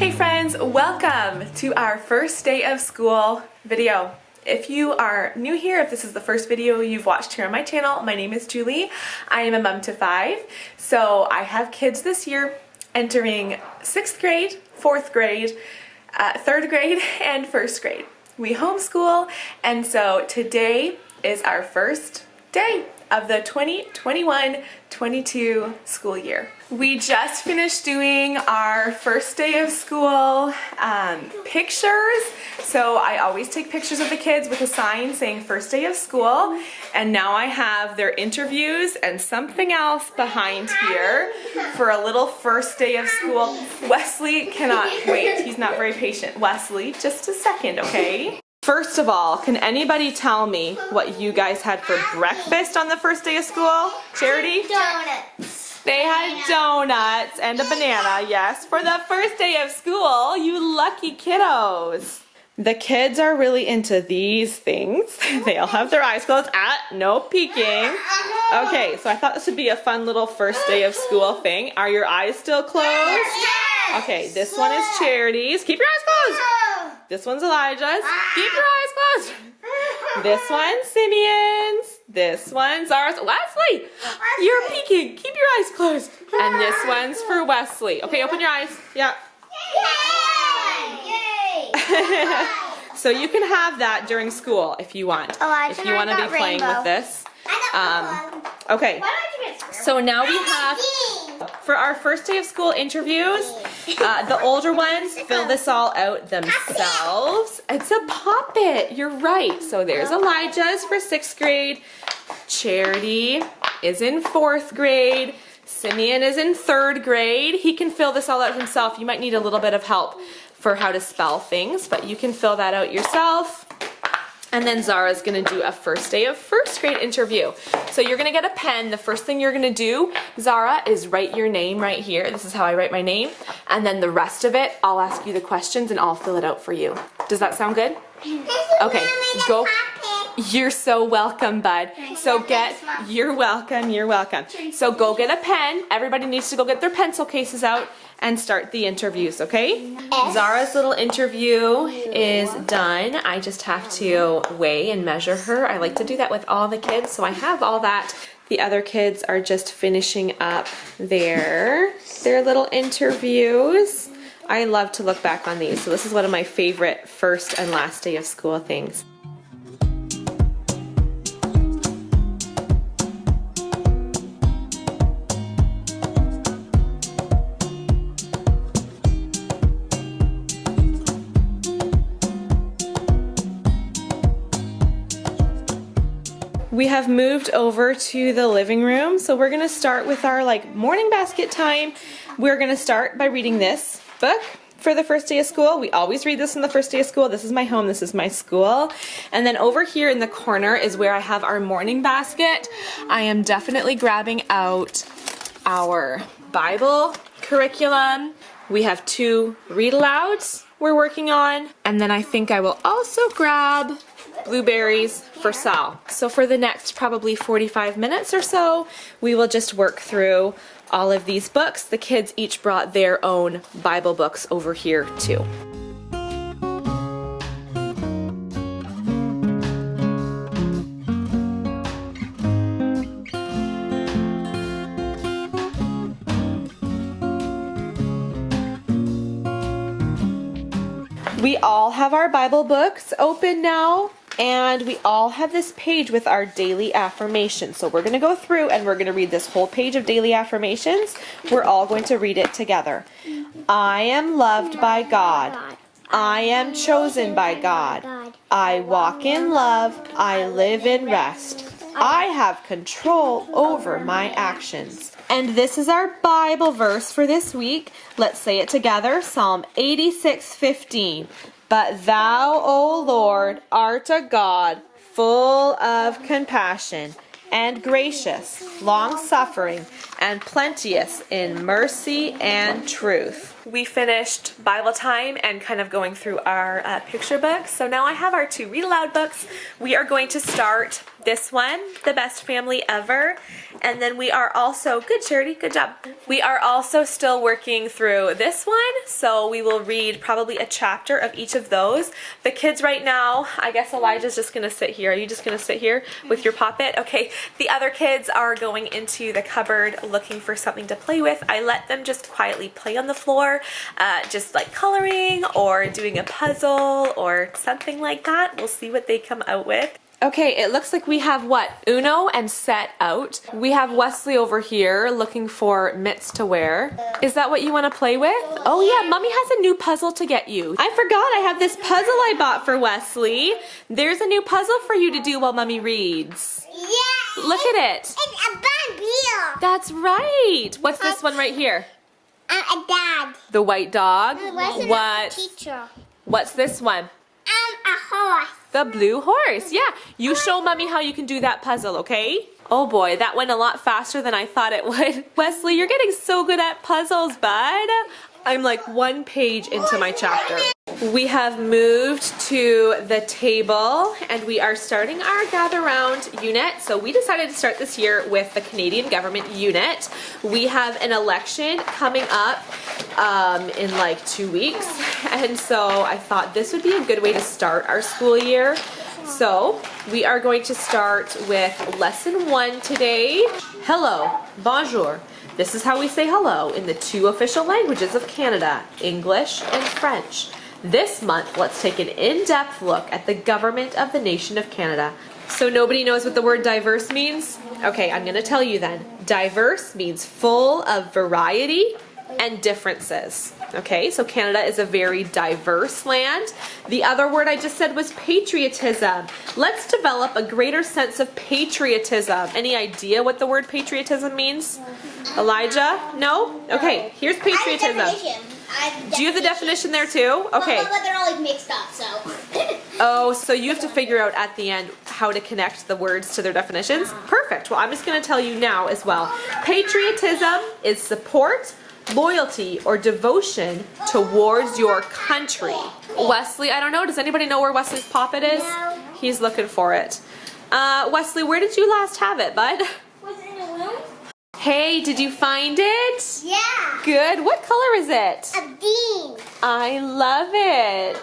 Hey friends, welcome to our first day of school video. If you are new here, if this is the first video you've watched here on my channel, my name is Julie. I am a mom to 5. So I have kids this year entering 6th grade, 4th grade, 3rd grade, and 1st grade. We homeschool, and so today is our first day of the 2021-22 school year. We just finished doing our first day of school pictures. So I always take pictures of the kids with a sign saying first day of school. And now I have their interviews and something else behind here for a little first day of school. Wesley cannot wait. He's not very patient. Wesley, just a second, okay? First of all, can anybody tell me what you guys had for breakfast on the first day of school? Charity? Donuts. They had donuts and a banana, yes, for the first day of school. You lucky kiddos. The kids are really into these things. They all have their eyes closed. No peeking. Okay, so I thought this would be a fun little first day of school thing. Are your eyes still closed? Yes. Okay, this one is Charity's. Keep your eyes closed. This one's Elijah's. Keep your eyes closed. This one's Simeon's. This one's ours. Wesley, you're peeking. Keep your eyes closed. And this one's for Wesley. Okay, open your eyes. Yeah. Yay! So you can have that during school if you want. If you want to be playing with this. Okay. So now we have, for our first day of school interviews, the older ones fill this all out themselves. It's a puppet. You're right. So there's Elijah's for 6th grade. Charity is in 4th grade. Simeon is in 3rd grade. He can fill this all out himself. You might need a little bit of help for how to spell things, but you can fill that out yourself. And then Zara's gonna do a first day of 1st grade interview. So you're gonna get a pen. The first thing you're gonna do, Zara, is write your name right here. This is how I write my name. And then the rest of it, I'll ask you the questions and I'll fill it out for you. Does that sound good? Okay, go. You're so welcome, bud. So you're welcome. So go get a pen. Everybody needs to go get their pencil cases out and start the interviews, okay? Zara's little interview is done. I just have to weigh and measure her. I like to do that with all the kids, so I have all that. The other kids are just finishing up their little interviews. I love to look back on these, so this is one of my favorite first and last day of school things. We have moved over to the living room, so we're gonna start with our morning basket time. We're gonna start by reading this book for the first day of school. We always read this on the first day of school. This is my home, this is my school. And then over here in the corner is where I have our morning basket. I am definitely grabbing out our Bible curriculum. We have 2 read alouds we're working on. And then I think I will also grab blueberries for Sal. So for the next probably 45 minutes or so, we will just work through all of these books. The kids each brought their own Bible books over here too. We all have our Bible books open now, and we all have this page with our daily affirmations. So we're going to go through and we're going to read this whole page of daily affirmations. We're all going to read it together. I am loved by God. I am chosen by God. I walk in love. I live in rest. I have control over my actions. And this is our Bible verse for this week. Let's say it together. Psalm 86:15. But thou, O Lord, art a God full of compassion and gracious, long-suffering, and plenteous in mercy and truth. We finished Bible time and kind of going through our picture books. So now I have our 2 read aloud books. We are going to start this one, The Best Family Ever. And then we are also, good Charity, good job. We are also still working through this one, so we will read probably a chapter of each of those. The kids right now, I guess Elijah's just gonna sit here. Are you just gonna sit here with your poppet? Okay, the other kids are going into the cupboard looking for something to play with. I let them just quietly play on the floor, just like coloring or doing a puzzle or something like that. We'll see what they come out with. Okay, it looks like we have what? Uno and set out. We have Wesley over here looking for mitts to wear. Is that what you want to play with? Oh yeah, Mommy has a new puzzle to get you. I forgot I have this puzzle I bought for Wesley. There's a new puzzle for you to do while Mommy reads. Yeah. Look at it. It's a bamboo. That's right. What's this one right here? A dad. The white dog. What? Teacher. What's this one? A horse. The blue horse. Yeah, you show Mommy how you can do that puzzle, okay? Oh boy, that went a lot faster than I thought it would. Wesley, you're getting so good at puzzles, bud. I'm like one page into my chapter. We have moved to the table and we are starting our gather round unit. So we decided to start this year with the Canadian government unit. We have an election coming up in like 2 weeks. And so I thought this would be a good way to start our school year. So we are going to start with lesson 1 today. Hello, bonjour. This is how we say hello in the 2 official languages of Canada, English and French. This month, let's take an in-depth look at the government of the nation of Canada. So nobody knows what the word diverse means? Okay, I'm gonna tell you then. Diverse means full of variety and differences. Okay, so Canada is a very diverse land. The other word I just said was patriotism. Let's develop a greater sense of patriotism. Any idea what the word patriotism means? Elijah? No? Okay, here's patriotism. Do you have the definition there too? Okay. But they're all like mixed up, so. Oh, so you have to figure out at the end how to connect the words to their definitions? Perfect. Well, I'm just going to tell you now as well. Patriotism is support, loyalty, or devotion towards your country. Wesley, I don't know. Does anybody know where Wesley's poppet is? No. He's looking for it. Wesley, where did you last have it, bud? Was it in a room? Hey, did you find it? Yeah. Good. What color is it? A bean. I love it.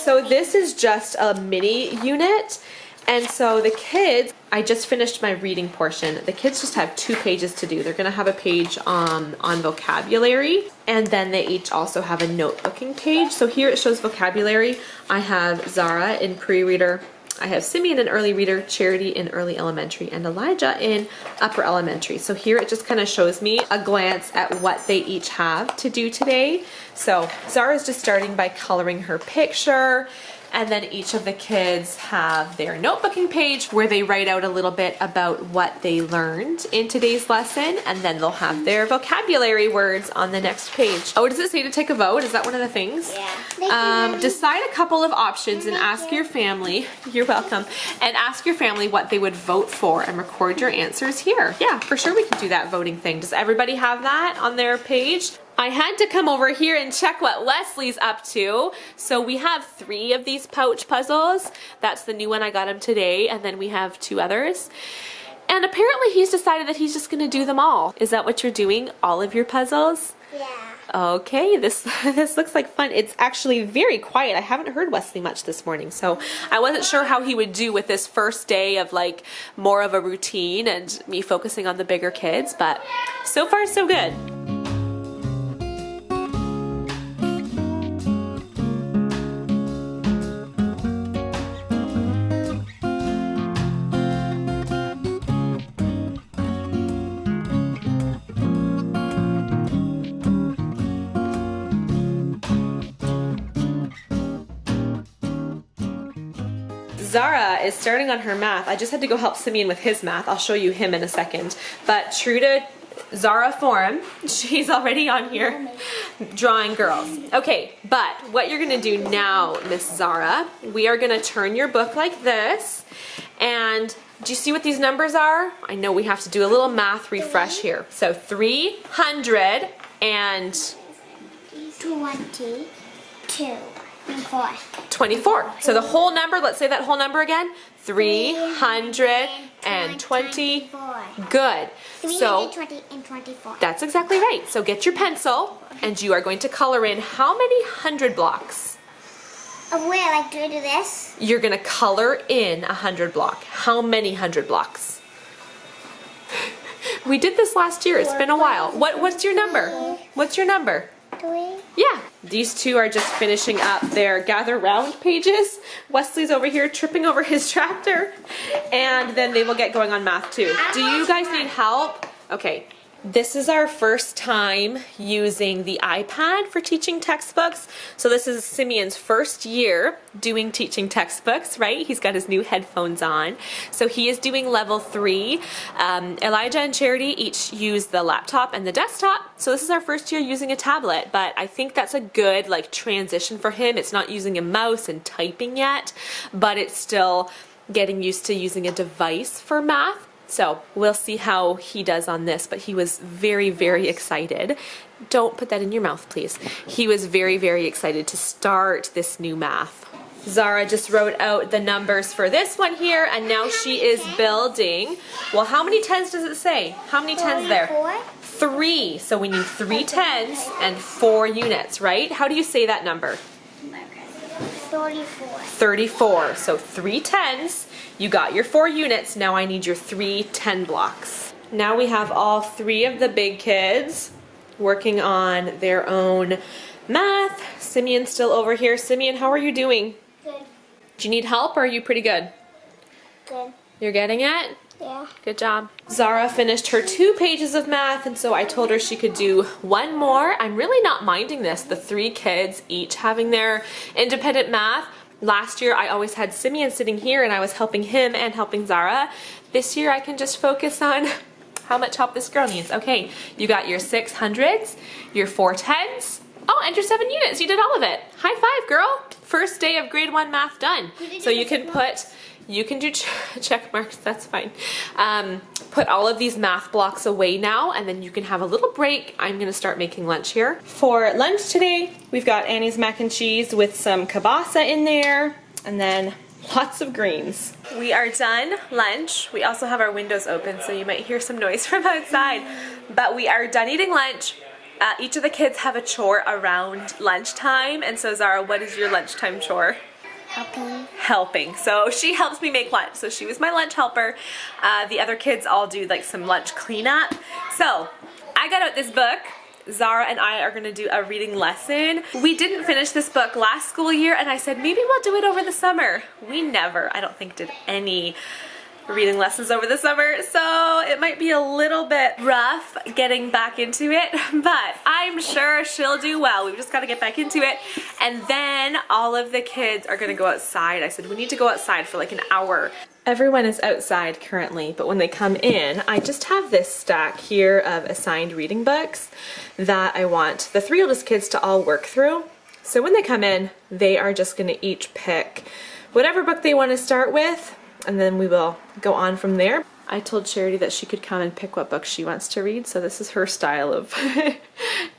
So this is just a mini unit. And so the kids, I just finished my reading portion. The kids just have 2 pages to do. They're gonna have a page on vocabulary, and then they each also have a notebooking page. So here it shows vocabulary. I have Zara in pre-reader. I have Simeon in early reader, Charity in early elementary, and Elijah in upper elementary. So here it just kind of shows me a glance at what they each have to do today. So Zara's just starting by coloring her picture, and then each of the kids have their notebooking page where they write out a little bit about what they learned in today's lesson, and then they'll have their vocabulary words on the next page. Oh, does it say to take a vote? Is that one of the things? Yeah. Decide a couple of options and ask your family, you're welcome, and ask your family what they would vote for and record your answers here. Yeah, for sure we can do that voting thing. Does everybody have that on their page? I had to come over here and check what Wesley's up to. So we have 3 of these pouch puzzles. That's the new one, I got him today, and then we have 2 others. And apparently he's decided that he's just gonna do them all. Is that what you're doing? All of your puzzles? Yeah. Okay, this looks like fun. It's actually very quiet. I haven't heard Wesley much this morning, so I wasn't sure how he would do with this first day of like more of a routine and me focusing on the bigger kids, but so far so good. Zara is starting on her math. I just had to go help Simeon with his math. I'll show you him in a second. But true to Zara form, she's already on here drawing girls. Okay, but what you're gonna do now, Miss Zara, we are gonna turn your book like this, and do you see what these numbers are? I know we have to do a little math refresh here. So 300 and 22. 24. 24. So the whole number, let's say that whole number again. 320. Good. So 320 and 24. that's exactly right. So get your pencil and you are going to color in how many 100 blocks? Where, like, do I do this? You're going to color in a 100 block. How many 100 blocks? We did this last year. It's been a while. What's your number? What's your number? 3. Yeah. These two are just finishing up their gather round pages. Wesley's over here tripping over his tractor. And then they will get going on math too. Do you guys need help? Okay. This is our first time using the iPad for teaching textbooks. So this is Simeon's first year doing teaching textbooks, right? He's got his new headphones on. So he is doing level 3. Elijah and Charity each use the laptop and the desktop. So this is our first year using a tablet, but I think that's a good like transition for him. It's not using a mouse and typing yet, but it's still getting used to using a device for math. So we'll see how he does on this, but he was very, very excited. Don't put that in your mouth, please. He was very, very excited to start this new math. Zara just wrote out the numbers for this one here, and now she is building. Well, how many tens does it say? How many tens there? 3. So we need 3 tens and 4 units, right? How do you say that number? 34. 34. So 3 tens. You got your 4 units. Now I need your 3 10 blocks. Now we have all 3 of the big kids working on their own math. Simeon's still over here. Simeon, how are you doing? Good. Do you need help or are you pretty good? Good. You're getting it? Yeah. Good job. Zara finished her 2 pages of math, and so I told her she could do 1 more. I'm really not minding this, the 3 kids each having their independent math. Last year I always had Simeon sitting here and I was helping him and helping Zara. This year I can just focus on how much help this girl needs. Okay, you got your 600s, your 4 10s, oh, and your 7 units. You did all of it. High five, girl. First day of grade 1 math done. So you can do check marks, that's fine. Put all of these math blocks away now, and then you can have a little break. I'm gonna start making lunch here. For lunch today, we've got Annie's mac and cheese with some kielbasa in there, and then lots of greens. We are done lunch. We also have our windows open, so you might hear some noise from outside, but we are done eating lunch. Each of the kids have a chore around lunchtime, and so Zara, what is your lunchtime chore? Helping. So she helps me make lunch. So she was my lunch helper. The other kids all do like some lunch cleanup. So I got out this book. Zara and I are going to do a reading lesson. We didn't finish this book last school year, and I said maybe we'll do it over the summer. We never, I don't think, did any reading lessons over the summer, so it might be a little bit rough getting back into it, but I'm sure she'll do well. We've just got to get back into it, and then all of the kids are gonna go outside. I said we need to go outside for like an hour. Everyone is outside currently, but when they come in, I just have this stack here of assigned reading books that I want the 3 oldest kids to all work through. So when they come in, they are just gonna each pick whatever book they want to start with, and then we will go on from there. I told Charity that she could come and pick what book she wants to read, so this is her style of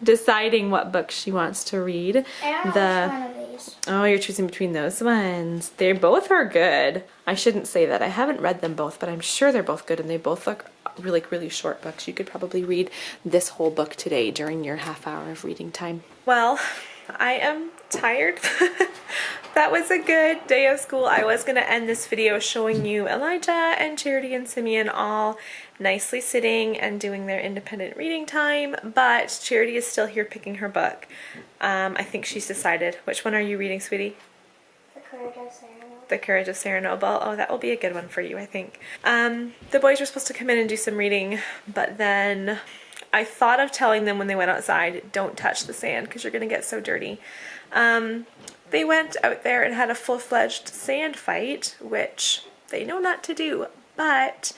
deciding what book she wants to read. I don't know which one of these. Oh, you're choosing between those ones. They both are good. I shouldn't say that. I haven't read them both, but I'm sure they're both good, and they both look really, really short books. You could probably read this whole book today during your half hour of reading time. Well, I am tired. That was a good day of school. I was going to end this video showing you Elijah and Charity and Simeon all nicely sitting and doing their independent reading time, but Charity is still here picking her book. I think she's decided. Which one are you reading, sweetie? The Courage of Sarah Noble. The Courage of Sarah Noble. Oh, that will be a good one for you, I think. The boys were supposed to come in and do some reading, but then I thought of telling them when they went outside, don't touch the sand because you're going to get so dirty. They went out there and had a full-fledged sand fight, which they know not to do, but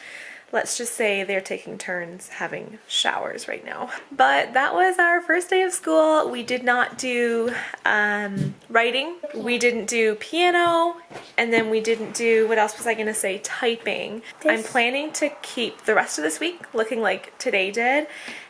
let's just say they're taking turns having showers right now. But that was our first day of school. We did not do writing, we didn't do piano, and then we didn't do, what else was I gonna say, typing. I'm planning to keep the rest of this week looking like today did,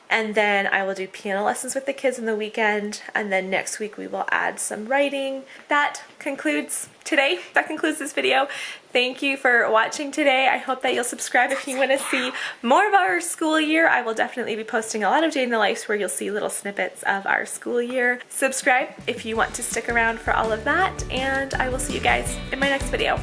And then I will do piano lessons with the kids on the weekend. And then next week we will add some writing. That concludes today. That concludes this video. Thank you for watching today. I hope that you'll subscribe if you want to see more of our school year. I will definitely be posting a lot of day in the lives where you'll see little snippets of our school year. Subscribe if you want to stick around for all of that, and I will see you guys in my next video.